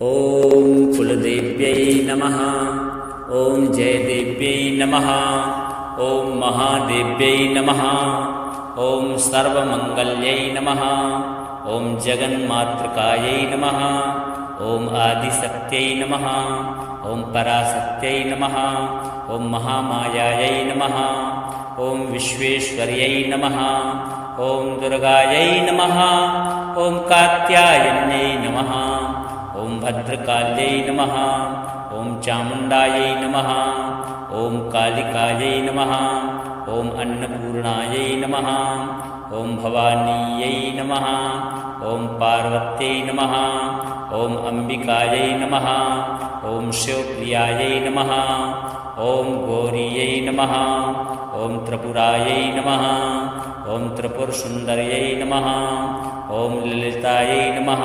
ॐ कुलदेव्यै नमः। ॐ जयदेव्यै नमः। ॐ महादेव्यै नमः। ॐ सर्वमङ्गल्यै नमः। ॐ जगन्मातृकायै नमः। ॐ आदिशक्त्यै नमः। ॐ पराशक्त्यै नमः। ॐ महामायायै नमः। ॐ विश्वेश्वर्यै नमः। ॐ दुर्गायै नमः। ॐ कात्यायन्यै नमः। ॐ भद्रकाल्यै नमः। ॐ चामुण्डायै नमः। ॐ कालिकायै नमः। ॐ अन्नपूर्णायै नमः। ॐ भवानीयै नमः। ॐ पार्वत्यै नमः। ॐ अम्बिकायै नमः। ॐ शिवप्रियायै नमः। ॐ गौरीयै नमः। ॐ त्रिपुरायै नमः। ॐ त्रिपुरसुन्दर्यै नमः। ॐ ललितायै नमः।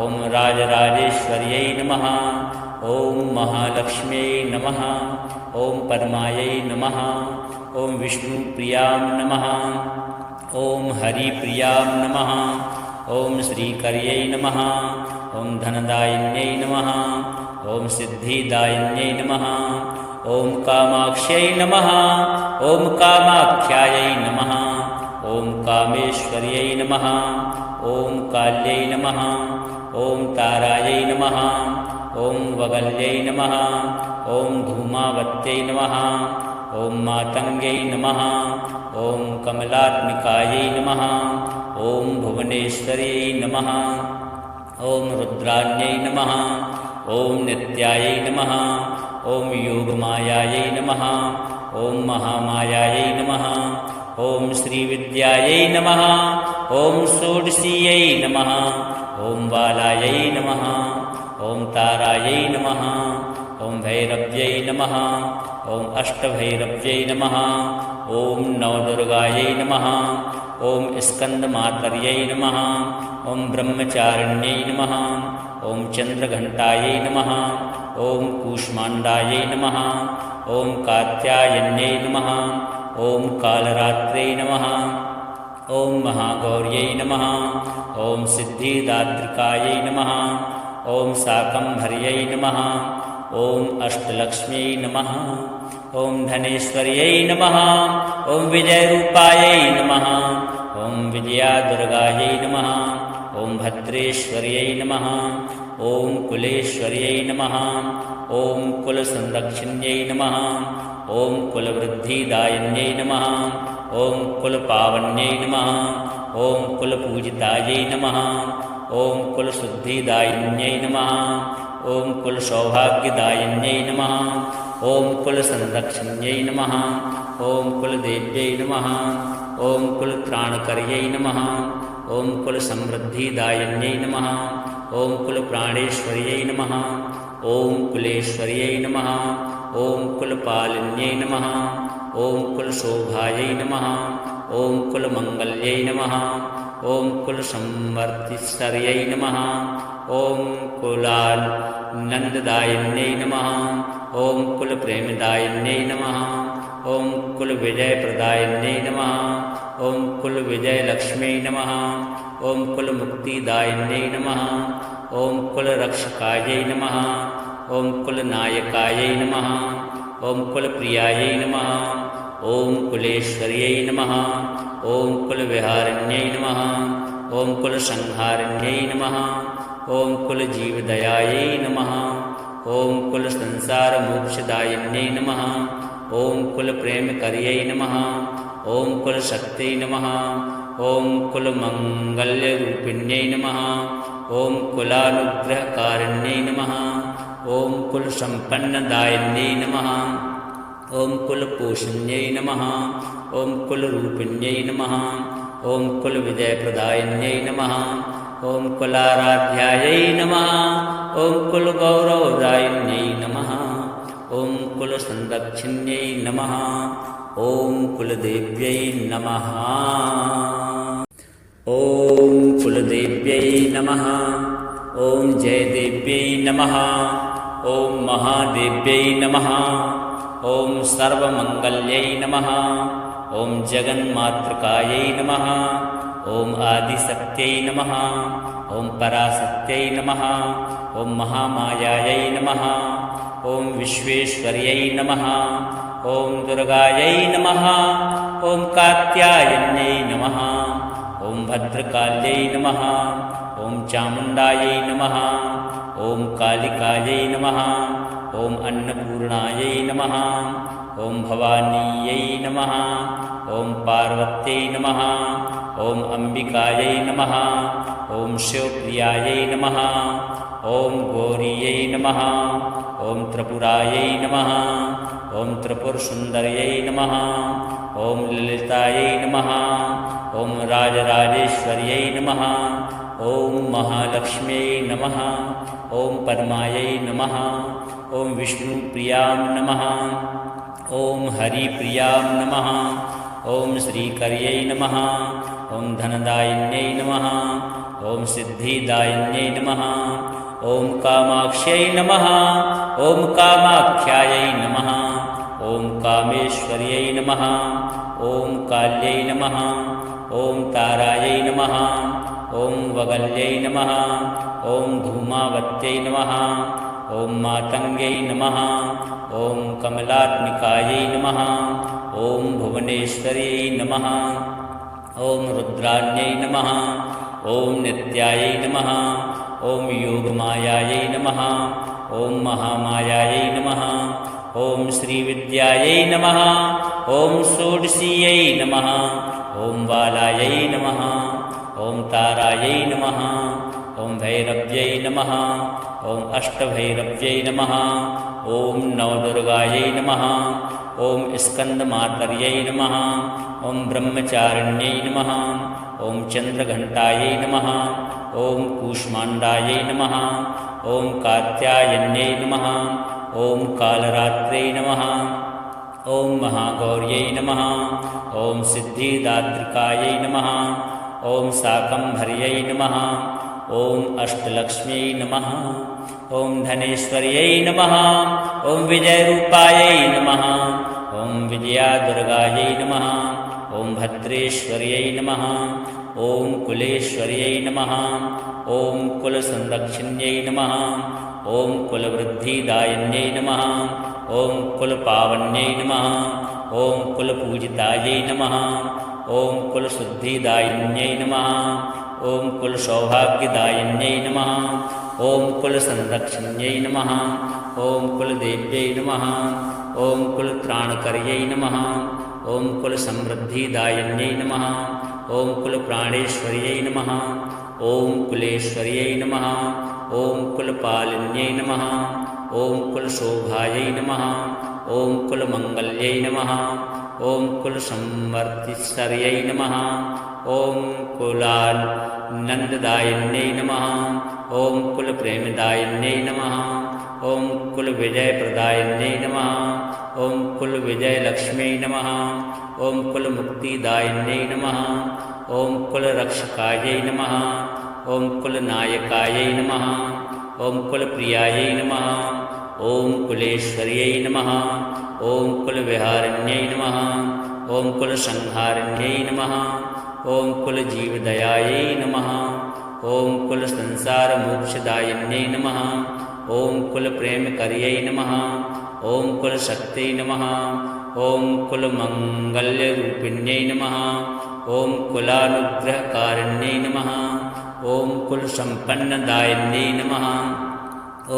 ॐ राजराजेश्वर्यै नमः। ॐ महालक्ष्म्यै नमः। ॐ पद्मायै नमः। ॐ विष्णुप्रियां नमः। ॐ हरिप्रियां नमः। ॐ श्रीकर्यै नमः। ॐ धनदायिन्यै नमः। ॐ सिद्धिदायिन्यै नमः। ॐ कामाक्ष्यै नमः। ॐ कामाख्यायै नमः। ॐ कामेश्वर्यै नमः। ॐ काल्यै नमः। ॐ तारायै नमः। ॐ वगल्यै नमः। ॐ धूमावत्यै नमः। ॐ मातङ्ग्यै नमः। ॐ कमलात्मिकायै नमः। ॐ भुवनेश्वर्यै नमः। ॐ रुद्राण्यै नमः। ॐ नित्यायै नमः। ॐ योगमायायै नमः। ॐ महामायायै नमः। ॐ श्रीविद्यायै नमः। ॐ षोडशीयै नमः। ॐ बालायै नमः। ॐ तारायै नमः। ॐ भैरव्यै नमः। ॐ अष्टभैरव्यै नमः। ॐ नवदुर्गायै नमः। ॐ स्कन्दमातर्यै नमः। ॐ ब्रह्मचारिण्यै नमः। ॐ चन्द्रघण्टायै नमः। ॐ कूष्माण्डायै नमः। ॐ कात्यायन्यै नमः। ॐ कालरात्रै नमः। ॐ महागौर्यै नमः। ॐ सिद्धिदात्रिकायै नमः। ॐ शाकम्भर्यै नमः। ॐ अष्टलक्ष्म्यै नमः। ॐ धनेश्वर्यै नमः। ॐ विजयरूपायै नमः। ॐ विजयादुर्गायै नमः। ॐ भद्रेश्वर्यै नमः। ॐ कुलेश्वर्यै नमः। ॐ कुलसंरक्षिण्यै नमः। ॐ कुलवृद्धिदायिन्यै नमः। ॐ कुलपावन्यै नमः। ॐ कुलपूजितायै नमः। ॐ कुलशुद्धिदायिन्यै नमः। ॐ कुलसौभाग्यदायिन्यै नमः। ॐ कुलसंरक्षिण्यै नमः। ॐ कुलदेव्यै नमः। ॐ कुलत्राणकर्यै नमः। ॐ कुलसमृद्धिदायिन्यै नमः। ॐ कुलप्राणेश्वर्यै नमः। ॐ कुलेश्वर्यै नमः। ॐ कुलपालिन्यै नमः। ॐ कुलशोभायै नमः। ॐ कुलमङ्गल्यै नमः। ॐ कुलसंवर्तिश्वर्यै नमः। ॐ कुलानन्ददायिन्यै नमः। ॐ कुलप्रेमदायिन्यै नमः। ॐ कुलविजयप्रदायिन्यै नमः। ॐ कुलविजयलक्ष्म्यै नमः। ॐ कुलमुक्तिदायिन्यै नमः। ॐ कुलरक्षकायै नमः। ॐ कुलनायकायै नमः। ॐ कुलप्रियायै नमः। ॐ कुलेश्वर्यै नमः। ॐ कुलविहारिण्यै नमः। ॐ कुलसंहारिण्यै नमः। ॐ कुलजीवदयायै नमः। ॐ कुलसंसारमोक्षदायिन्यै नमः। ॐ कुलप्रेमकर्यै नमः। ॐ कुलशक्त्यै नमः। ॐ कुलमङ्गल्यरूपिण्यै नमः। ॐ कुलानुग्रहकारिण्यै नमः। ॐ कुलसम्पन्नदायिन्यै नमः। ॐ कुलपोषण्यै नमः। ॐ कुलरूपिण्यै नमः। ॐ कुलविजयप्रदायिन्यै नमः। ॐ कुलाराध्यायै नमः। ॐ कुलगौरवदायिन्यै नमः। ॐ कुलसंरक्षिण्यै नमः। ॐ कुलदेव्यै नमः। ॐ कुलदेव्यै नमः। ॐ जयदेव्यै नमः। ॐ महादेव्यै नमः। ॐ सर्वमङ्गल्यै नमः। ॐ जगन्मातृकायै नमः। ॐ आदिशक्त्यै नमः। ॐ पराशक्त्यै नमः ॐ महामायायै नमः ॐ विश्वेश्वर्यै नमः ॐ दुर्गायै नमः ॐ कात्यायन्यै नमः ॐ भद्रकाल्यै नमः ॐ चामुण्डायै नमः ॐ कालिकायै नमः ॐ अन्नपूर्णायै नमः ॐ भवानीयै नमः ॐ पार्वत्यै नमः ॐ अम्बिकायै नमः ॐ शिवप्रियायै नमः ॐ गौरीयै नमः ॐ त्रिपुरायै नमः ॐ त्रिपुरसुन्दर्यै नमः ॐ ललितायै नमः ॐ राजराजेश्वर्यै नमः ॐ महालक्ष्म्यै नमः ॐ पद्मायै नमः ॐ विष्णुप्रियां नमः ॐ हरिप्रियां नमः ॐ श्रीकर्यै नमः ॐ धनदायिन्यै नमः ॐ सिद्धिदायिन्यै नमः ॐ कामाक्ष्यै नमः ॐ कामाख्यायै नमः ॐ कामेश्वर्यै नमः ॐ काल्यै नमः ॐ तारायै नमः ॐ वगल्यै नमः ॐ धूमावत्यै नमः ॐ मातङ्ग्यै नमः ॐ कमलात्मिकायै नमः ॐ भुवनेश्वर्यै नमः ॐ रुद्राण्यै नमः ॐ नित्यायै नमः ॐ योगमायायै नमः ॐ महामायायै नमः ॐ श्रीविद्यायै नमः ॐ षोडशीयै नमः ॐ बालायै नमः ॐ तारायै नमः ॐ भैरव्यै नमः ॐ अष्टभैरव्यै नमः ॐ नवदुर्गायै नमः ॐ स्कन्दमातर्यै नमः ॐ ब्रह्मचारिण्यै नमः ॐ चन्द्रघण्टायै नमः ॐ कूष्माण्डायै नमः ॐ कात्यायन्यै नमः ॐ कालरात्रै नमः ॐ महागौर्यै नमः ॐ सिद्धिदात्रिकायै नमः ॐ शाकम्भर्यै नमः ॐ अष्टलक्ष्म्यै नमः ॐ धनेश्वर्यै नमः ॐ विजयरूपायै नमः ॐ विजयादुर्गायै नमः ॐ भद्रेश्वर्यै नमः ॐ कुलेश्वर्यै नमः ॐ कुलसंरक्षिण्यै नमः ॐ कुलवृद्धिदायिन्यै नमः ॐ कुलपावन्यै नमः ॐ कुलपूजितायै नमः ॐ कुलशुद्धिदायिन्यै नमः ॐ कुलसौभाग्यदायिन्यै नमः ॐ कुलसंरक्षिण्यै नमः ॐ कुलदेव्यै नमः ॐ कुलत्राणकर्यै नमः ॐ कुलसमृद्धिदायिन्यै नमः ॐ कुलप्राणेश्वर्यै नमः ॐ कुलेश्वर्यै नमः ॐ कुलपालिन्यै नमः ॐ कुलशोभायै नमः ॐ कुलमङ्गल्यै नमः ॐ कुलसंवर्तिश्वर्यै नमः ॐ कुलानन्ददायिन्यै नमः ॐ कुलप्रेमदायिन्यै नमः ॐ कुलविजयप्रदायिन्यै नमः ॐ कुलविजयलक्ष्म्यै नमः ॐ कुलमुक्तिदायिन्यै नमः ॐ कुलरक्षकायै नमः ॐ कुलनायकायै नमः ॐ कुलप्रियायै नमः ॐ कुलेश्वर्यै नमः ॐ कुलविहारिण्यै नमः ॐ कुलसंहारिण्यै नमः ॐ कुलजीवदयायै नमः ॐ कुलसंसारमोक्षदायिन्यै नमः ॐ कुलप्रेमकर्यै नमः ॐ कुलशक्त्यै नमः ॐ कुलमङ्गल्यरूपिण्यै नमः ॐ कुलानुग्रहकारिण्यै नमः ॐ कुलसम्पन्नदायिन्यै नमः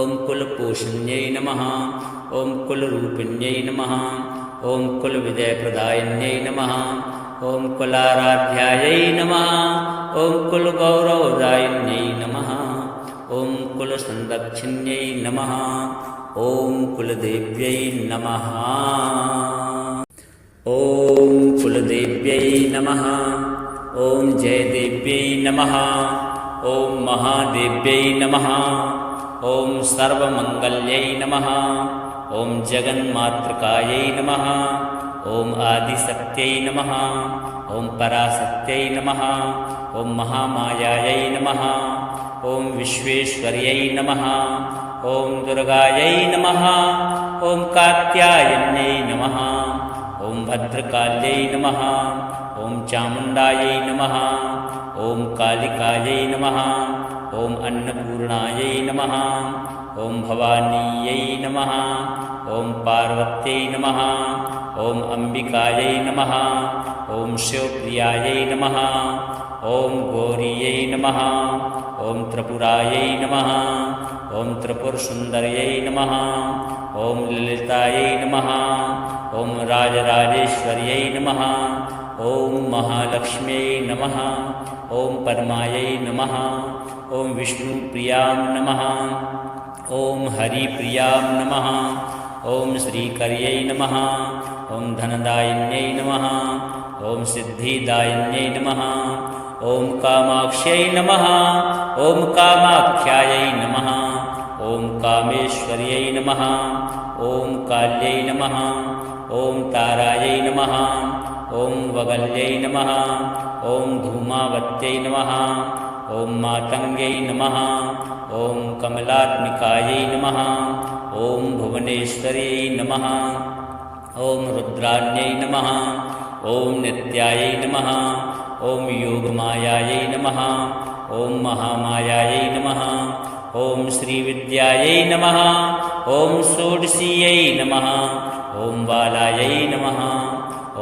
ॐ कुलपोषण्यै नमः ॐ कुलरूपिण्यै नमः ॐ कुलविजयप्रदायिन्यै नमः ॐ कुलाराध्यायै नमः ॐ कुलगौरवदायिन्यै नमः ॐ कुलसंरक्षिण्यै नमः ॐ कुलदेव्यै नमः ॐ कुलदेव्यै नमः ॐ जयदेव्यै नमः ॐ महादेव्यै नमः ॐ सर्वमङ्गल्यै नमः ॐ जगन्मातृकायै नमः ॐ आदिशक्त्यै नमः ॐ पराशक्त्यै नमः ॐ महामायायै नमः ॐ विश्वेश्वर्यै नमः ॐ दुर्गायै नमः ॐ कात्यायन्यै नमः ॐ भद्रकाल्यै नमः ॐ चामुण्डायै नमः ॐ कालिकायै नमः ॐ अन्नपूर्णायै नमः ॐ भवानीयै नमः ॐ पार्वत्यै नमः ॐ अम्बिकायै नमः ॐ शिवप्रियायै नमः ॐ गौरीयै नमः ॐ त्रिपुरायै नमः ॐ त्रिपुरसुन्दर्यै नमः ॐ ललितायै नमः ॐ राजराजेश्वर्यै नमः ॐ महालक्ष्म्यै नमः ॐ पद्मायै नमः ॐ विष्णुप्रियां नमः ॐ हरिप्रियां नमः ॐ श्रीकर्यै नमः ॐ धनदायिन्यै नमः ॐ सिद्धिदायिन्यै नमः ॐ कामाक्ष्यै नमः ॐ कामाख्यायै नमः ॐ कामेश्वर्यै नमः ॐ काल्यै नमः ॐ तारायै नमः ॐ वगल्यै नमः ॐ धूमावत्यै नमः ॐ मातङ्ग्यै नमः ॐ कमलात्मिकायै नमः ॐ भुवनेश्वर्यै नमः ॐ रुद्राण्यै नमः ॐ नित्यायै नमः ॐ योगमायायै नमः ॐ महामायायै नमः ॐ श्रीविद्यायै नमः ॐ षोडशीयै नमः ॐ बालायै नमः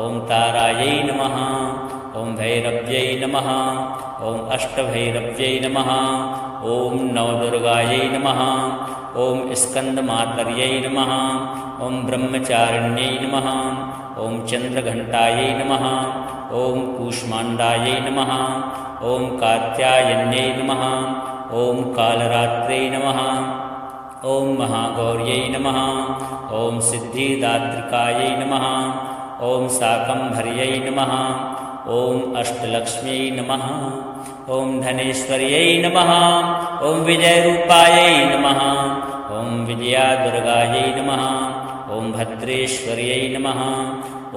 ॐ तारायै नमः ॐ भैरव्यै नमः ॐ अष्टभैरव्यै नमः ॐ नवदुर्गायै नमः ॐ स्कन्दमातर्यै नमः ॐ ब्रह्मचारिण्यै नमः ॐ चन्द्रघण्टायै नमः ॐ कूष्माण्डायै नमः ॐ कात्यायन्यै नमः ॐ कालरात्रै नमः ॐ महागौर्यै नमः ॐ सिद्धिदात्रिकायै नमः ॐ शाकम्भर्यै नमः ॐ अष्टलक्ष्म्यै नमः ॐ धनेश्वर्यै नमः ॐ विजयरूपायै नमः ॐ विजयादुर्गायै नमः ॐ भद्रेश्वर्यै नमः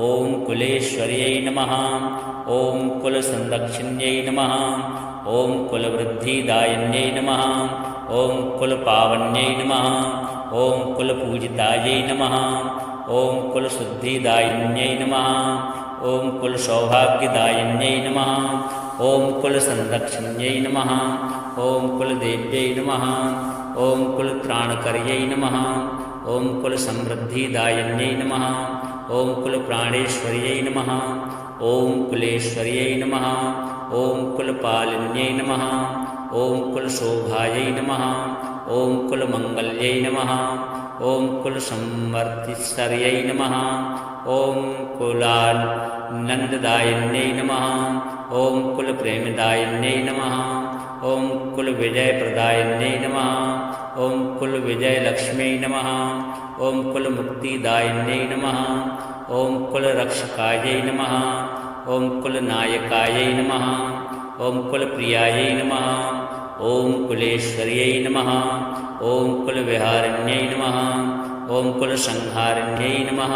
ॐ कुलेश्वर्यै नमः ॐ कुलसंरक्षिण्यै नमः ॐ कुलवृद्धिदायिन्यै नमः ॐ कुलपावन्यै नमः ॐ कुलपूजितायै नमः ॐ कुलशुद्धिदायिन्यै नमः ॐ कुलसौभाग्यदायिन्यै नमः ॐ कुलसंरक्षिण्यै नमः ॐ कुलदेव्यै नमः ॐ कुलत्राणकर्यै नमः ॐ कुलसमृद्धिदायिन्यै नमः ॐ कुलप्राणेश्वर्यै नमः ॐ कुलेश्वर्यै नमः ॐ कुलपालिन्यै नमः ॐ कुलशोभायै नमः ॐ कुलमङ्गल्यै नमः ॐ कुलसंवर्तिस्वर्यै नमः ॐ कुलानन्ददायिन्यै नमः ॐ कुलप्रेमदायिन्यै नमः ॐ कुलविजयप्रदायिन्यै नमः ॐ कुलविजयलक्ष्म्यै नमः ॐ कुलमुक्तिदायिन्यै नमः ॐ कुलरक्षकायै नमः ॐ कुलनायकायै नमः ॐ कुलप्रियायै नमः ॐ कुलेश्वर्यै नमः ॐ कुलविहारिण्यै नमः ॐ कुलसंहारिण्यै नमः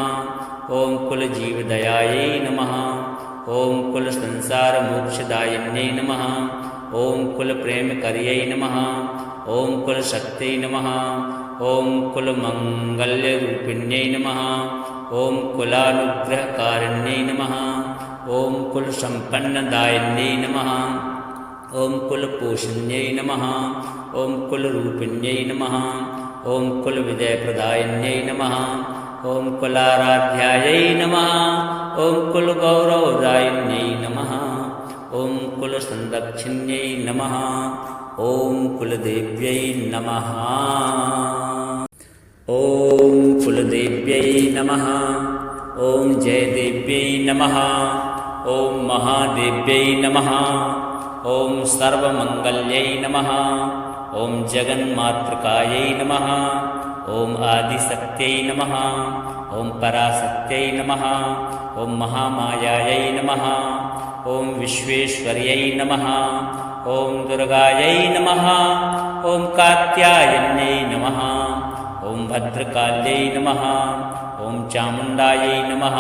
ॐ कुलजीवदयायै नमः ॐ कुलसंसारमोक्षदायिन्यै नमः ॐ कुलप्रेमकर्यै नमः ॐ कुलशक्त्यै नमः ॐ कुलमङ्गल्यरूपिण्यै नमः ॐ कुलानुग्रहकारिण्यै नमः ॐ कुलसम्पन्नदायिन्यै नमः ॐ कुलपोषण्यै नमः ॐ कुलरूपिण्यै नमः ॐ कुलविजयप्रदायिन्यै नमः ॐ कुलाराध्यायै नमः ॐ कुलगौरवदायिन्यै नमः ॐ कुलसंरक्षिण्यै नमः ॐ कुलदेव्यै नमः ॐ कुलदेव्यै नमः ॐ जयदेव्यै नमः ॐ महादेव्यै नमः ॐ सर्वमङ्गल्यै नमः ॐ जगन्मातृकायै नमः ॐ आदिशक्त्यै नमः ॐ पराशक्त्यै नमः ॐ महामायायै नमः ॐ विश्वेश्वर्यै नमः ॐ दुर्गायै नमः ॐ कात्यायन्यै नमः ॐ भद्रकाल्यै नमः ॐ चामुण्डायै नमः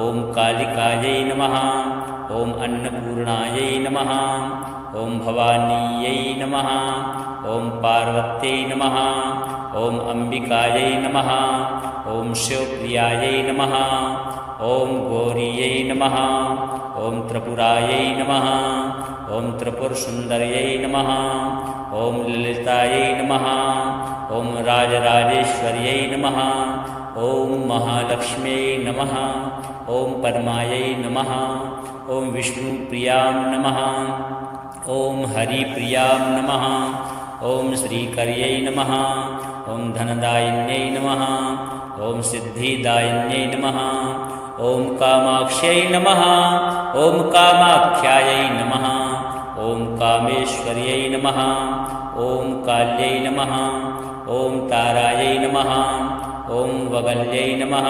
ॐ कालिकायै नमः ॐ अन्नपूर्णायै नमः ॐ भवानीयै नमः ॐ पार्वत्यै नमः ॐ अम्बिकायै नमः ॐ शिवप्रियायै नमः ॐ गौरीयै नमः ॐ त्रिपुरायै नमः ॐ त्रिपुरसुन्दर्यै नमः ॐ ललितायै नमः ॐ राजराजेश्वर्यै नमः ॐ महालक्ष्म्यै नमः ॐ पद्मायै नमः ॐ विष्णुप्रियां नमः ॐ हरिप्रियां नमः ॐ श्रीकर्यै नमः ॐ धनदायिन्यै नमः ॐ सिद्धिदायिन्यै नमः ॐ कामाक्ष्यै नमः ॐ कामाख्यायै नमः ॐ कामेश्वर्यै नमः ॐ काल्यै नमः ॐ तारायै नमः ॐ वगल्यै नमः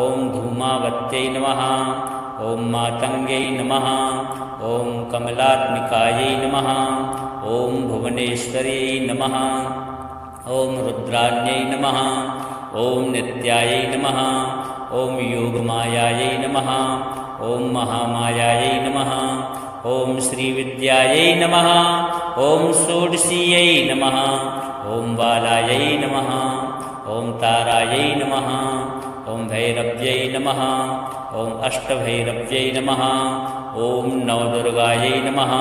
ॐ धूमावत्यै नमः ॐ मातङ्ग्यै नमः ॐ कमलात्मिकायै नमः ॐ भुवनेश्वर्यै नमः ॐ रुद्राण्यै नमः ॐ नित्यायै नमः ॐ योगमायायै नमः ॐ महामायायै नमः ॐ श्रीविद्यायै नमः ॐ षोडशीयै नमः ॐ बालायै नमः ॐ तारायै नमः ॐ भैरव्यै नमः ॐ अष्टभैरव्यै नमः ॐ नवदुर्गायै नमः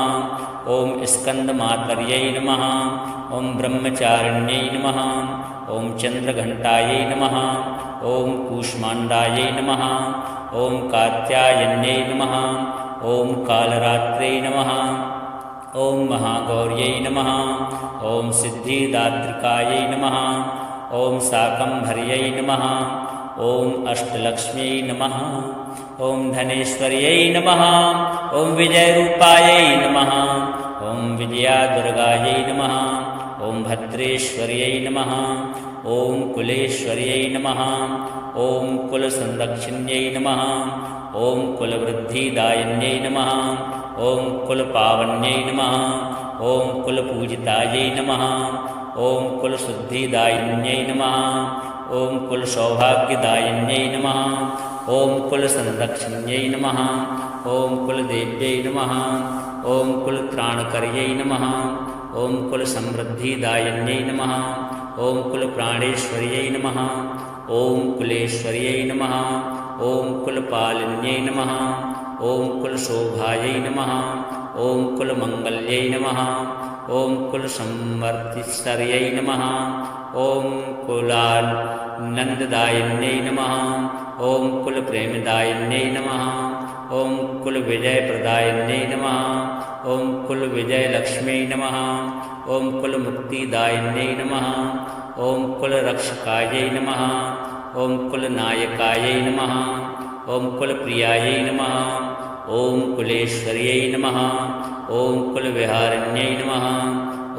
ॐ स्कन्दमातर्यै नमः ॐ ब्रह्मचारिण्यै नमः ॐ चन्द्रघण्टायै नमः ॐ कूष्माण्डायै नमः ॐ कात्यायन्यै नमः ॐ कालरात्रै नमः ॐ महागौर्यै नमः ॐ सिद्धिदात्रिकायै नमः ॐ शाकम्भर्यै नमः ॐ अष्टलक्ष्म्यै नमः ॐ धनेश्वर्यै नमः ॐ विजयरूपायै नमः ॐ विजयादुर्गायै नमः ॐ भद्रेश्वर्यै नमः ॐ कुलेश्वर्यै नमः ॐ कुलसंरक्षिण्यै नमः ॐ कुलवृद्धिदायिन्यै नमः ॐ कुलपावन्यै नमः ॐ कुलपूजितायै नमः ॐ कुलशुद्धिदायिन्यै नमः ॐ कुलसौभाग्यदायिन्यै नमः ॐ कुलसंरक्षिण्यै नमः ॐ कुलदेव्यै नमः ॐ कुलत्राणकर्यै नमः ॐ कुलसमृद्धिदायिन्यै नमः ॐ कुलप्राणेश्वर्यै नमः ॐ कुलेश्वर्यै नमः ॐ कुलपालिन्यै नमः ॐ कुलशोभायै नमः ॐ कुलमङ्गल्यै नमः ॐ कुलसंवर्तिश्वर्यै नमः ॐ कुलानन्ददायिन्यै नमः ॐ कुलप्रेमदायिन्यै नमः ॐ कुलविजयप्रदायिन्यै नमः ॐ कुलविजयलक्ष्म्यै नमः ॐ कुलमुक्तिदायिन्यै नमः ॐ कुलरक्षकायै नमः ॐ कुलनायकायै नमः ॐ कुलप्रियायै नमः ॐ कुलेश्वर्यै नमः ॐ कुलविहारिण्यै नमः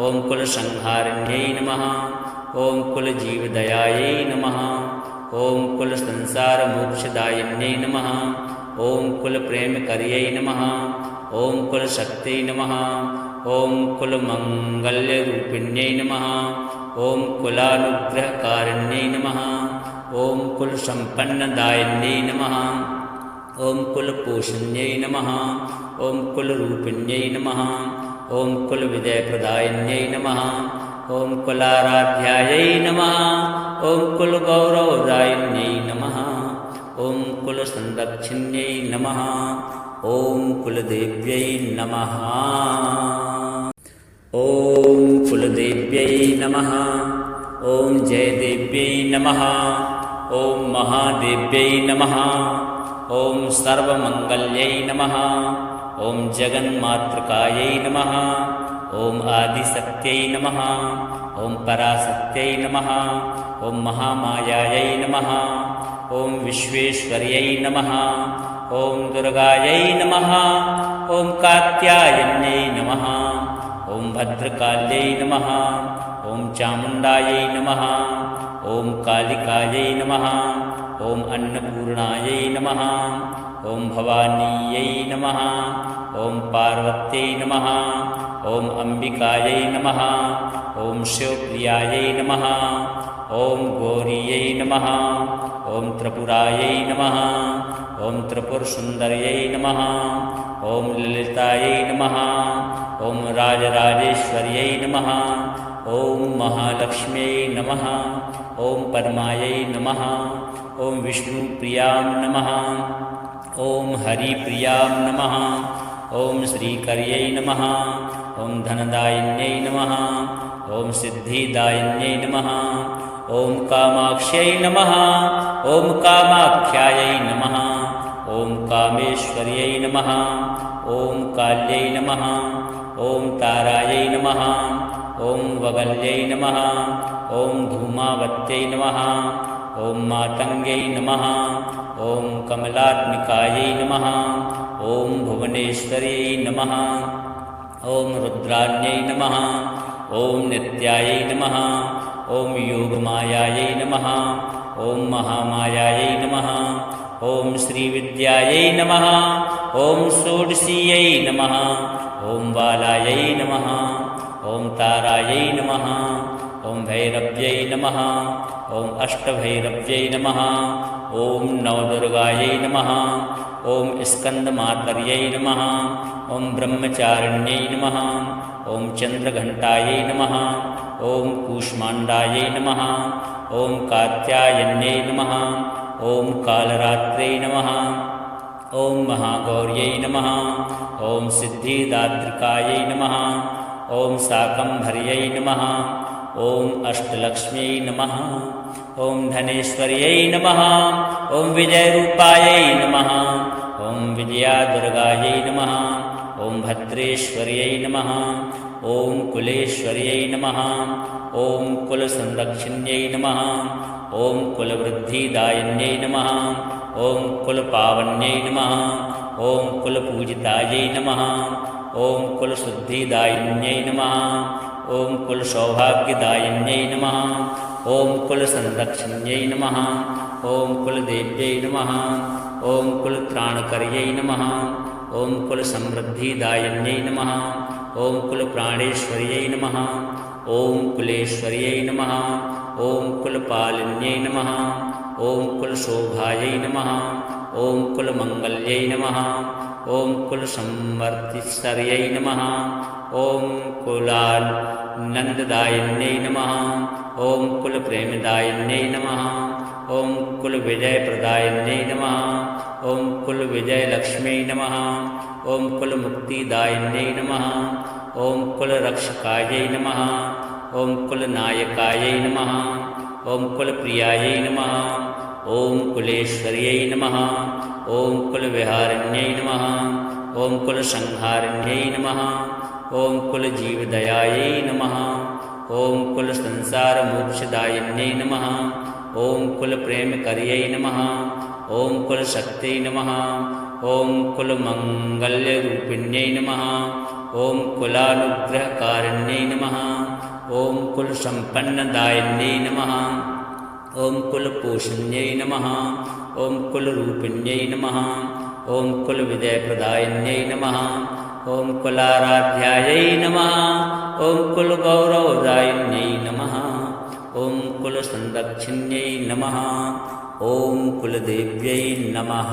ॐ कुलसंहारिण्यै नमः ॐ कुलजीवदयायै नमः ॐ कुलसंसारमोक्षदायिन्यै नमः ॐ कुलप्रेमकर्यै नमः ॐ कुलशक्त्यै नमः ॐ कुलमङ्गल्यरूपिण्यै नमः ॐ कुलानुग्रहकारिण्यै नमः ॐ कुलसम्पन्नदायिन्यै नमः ॐ कुलपोषण्यै नमः ॐ कुलरूपिण्यै नमः ॐ कुलविजयप्रदायिन्यै नमः ॐ कुलाराध्यायै नमः ॐ कुलगौरवदायिन्यै नमः ॐ कुलसंरक्षिण्यै नमः ॐ कुलदेव्यै नमः ॐ कुलदेव्यै नमः ॐ जयदेव्यै नमः ॐ महादेव्यै नमः ॐ सर्वमङ्गल्यै नमः ॐ जगन्मातृकायै नमः ॐ आदिशक्त्यै नमः ॐ पराशक्त्यै नमः ॐ महामायायै नमः ॐ विश्वेश्वर्यै नमः ॐ दुर्गायै नमः ॐ कात्यायन्यै नमः ॐ भद्रकाल्यै नमः ॐ चामुण्डायै नमः ॐ कालिकायै नमः ॐ अन्नपूर्णायै नमः ॐ भवानीयै नमः ॐ पार्वत्यै नमः ॐ अम्बिकायै नमः ॐ शिवप्रियायै नमः ॐ गौरीयै नमः ॐ त्रिपुरायै नमः ॐ त्रिपुरसुन्दर्यै नमः ॐ ललितायै नमः ॐ राजराजेश्वर्यै नमः ॐ महालक्ष्म्यै नमः ॐ पद्मायै नमः ॐ विष्णुप्रियां नमः ॐ हरिप्रियां नमः ॐ श्रीकर्यै नमः ॐ धनदायिन्यै नमः ॐ सिद्धिदायिन्यै नमः ॐ कामाक्ष्यै नमः ॐ कामाख्यायै नमः ॐ कामेश्वर्यै नमः ॐ काल्यै नमः ॐ तारायै नमः ॐ वगल्यै नमः ॐ धूमावत्यै नमः ॐ मातङ्ग्यै नमः ॐ कमलात्मिकायै नमः ॐ भुवनेश्वर्यै नमः ॐ रुद्राण्यै नमः ॐ नित्यायै नमः ॐ योगमायायै नमः ॐ महामायायै नमः ॐ श्रीविद्यायै नमः ॐ षोडशीयै नमः ॐ बालायै नमः ॐ तारायै नमः ॐ भैरव्यै नमः ॐ अष्टभैरव्यै नमः ॐ नवदुर्गायै नमः ॐ स्कन्दमातर्यै नमः ॐ ब्रह्मचारिण्यै नमः ॐ चन्द्रघण्टायै नमः ॐ कूष्माण्डायै नमः ॐ कात्यायन्यै नमः ॐ कालरात्रै नमः ॐ महागौर्यै नमः ॐ सिद्धिदात्रिकायै नमः ॐ शाकम्भर्यै नमः ॐ अष्टलक्ष्म्यै नमः ॐ धनेश्वर्यै नमः ॐ विजयरूपायै नमः ॐ विजयादुर्गायै नमः ॐ भद्रेश्वर्यै नमः ॐ कुलेश्वर्यै नमः ॐ कुलसंरक्षिण्यै नमः ॐ कुलवृद्धिदायिन्यै नमः ॐ कुलपावन्यै नमः ॐ कुलपूजितायै नमः ॐ कुलशुद्धिदायिन्यै नमः ॐ कुलसौभाग्यदायिन्यै नमः ॐ कुलसंरक्षिण्यै नमः ॐ कुलदेव्यै नमः ॐ कुलत्राणकर्यै नमः ॐ कुलसमृद्धिदायिन्यै नमः ॐ कुलप्राणेश्वर्यै नमः ॐ कुलेश्वर्यै नमः ॐ कुलपालिन्यै नमः ॐ कुलशोभायै नमः ॐ कुलमङ्गल्यै नमः ॐ कुलसंवर्तिस्वर्यै नमः ॐ कुलानन्ददायिन्यै नमः ॐ कुलप्रेमदायिन्यै नमः ॐ कुलविजयप्रदायिन्यै नमः ॐ कुलविजयलक्ष्म्यै नमः ॐ कुलमुक्तिदायिन्यै नमः ॐ कुलरक्षकायै नमः ॐ कुलनायकायै नमः ॐ कुलप्रियायै नमः ॐ कुलेश्वर्यै नमः ॐ कुलविहारिण्यै नमः ॐ कुलसंहारिण्यै नमः ॐ कुलजीवदयायै नमः ॐ कुलसंसारमोक्षदायिन्यै नमः ॐ कुलप्रेमकर्यै नमः ॐ कुलशक्त्यै नमः ॐ कुलमङ्गल्यरूपिण्यै नमः ॐ कुलानुग्रहकारिण्यै नमः ॐ कुलसम्पन्नदायिन्यै नमः ॐ कुलपोषण्यै नमः ॐ कुलरूपिण्यै नमः ॐ कुलविजयप्रदायिन्यै नमः ॐ कुलाराध्यायै नमः ॐ कुलगौरवदायिन्यै नमः ॐ कुलसंरक्षिण्यै नमः ॐ कुलदेव्यै नमः।